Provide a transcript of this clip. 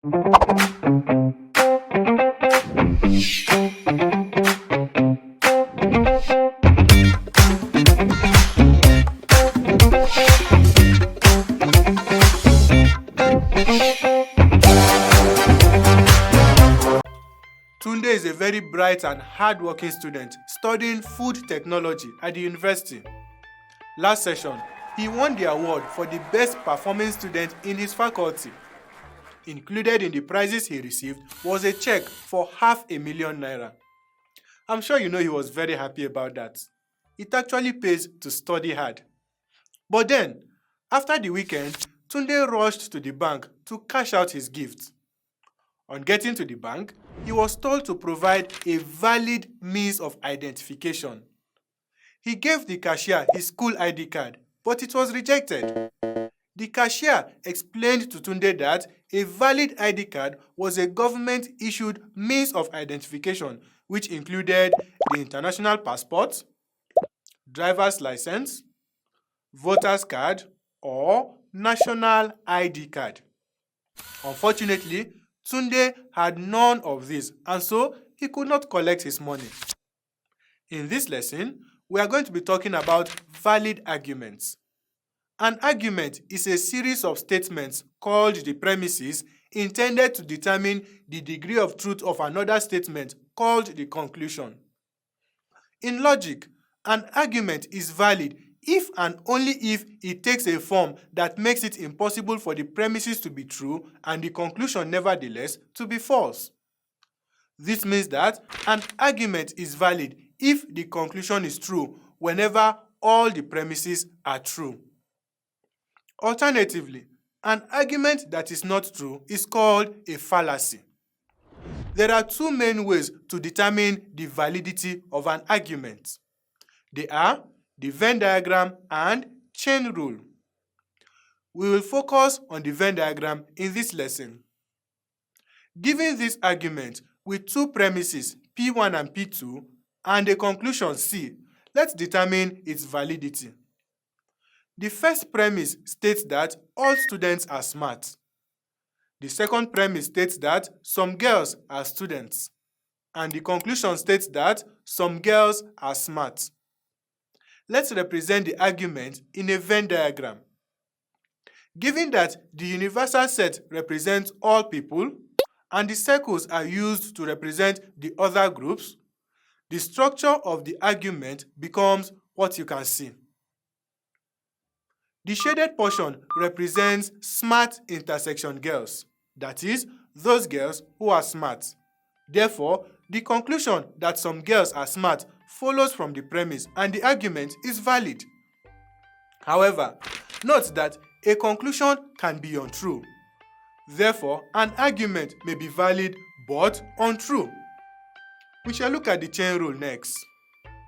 Tunde is a very bright and hard-working student studying food technology at the university. Last session, he won the award for the best performing student in his faculty. Included in the prizes he received was a check for ₦500,000. I'm sure you know he was very happy about that. It actually pays to study hard. But then, after the weekend, Tunde rushed to the bank to cash out his gift. On getting to the bank, he was told to provide a valid means of identification. He gave the cashier his school ID card, but it was rejected. The cashier explained to Tunde that a valid ID card was a government-issued means of identification which included the international passport, driver's license, voter's card, or national ID card. Unfortunately, Tunde had none of these, and so he could not collect his money. In this lesson, we are going to be talking about valid arguments. An argument is a series of statements called the premises intended to determine the degree of truth of another statement called the conclusion. In logic, an argument is valid if and only if it takes a form that makes it impossible for the premises to be true and the conclusion nevertheless to be false. This means that an argument is valid if the conclusion is true whenever all the premises are true. Alternatively, an argument that is not true is called a fallacy. There are two main ways to determine the validity of an argument. They are the Venn diagram and chain rule. We will focus on the Venn diagram in this lesson. Given this argument with two premises P1 and P2 and a conclusion C, let's determine its validity. The first premise states that all students are smart. The second premise states that some girls are students. And the conclusion states that some girls are smart. Let's represent the argument in a Venn diagram. Given that the universal set represents all people and the circles are used to represent the other groups, the structure of the argument becomes what you can see. The shaded portion represents smart intersection girls, that is, those girls who are smart. Therefore, the conclusion that some girls are smart follows from the premise and the argument is valid. However, note that a conclusion can be untrue. Therefore, an argument may be valid but untrue. We shall look at the chain rule next.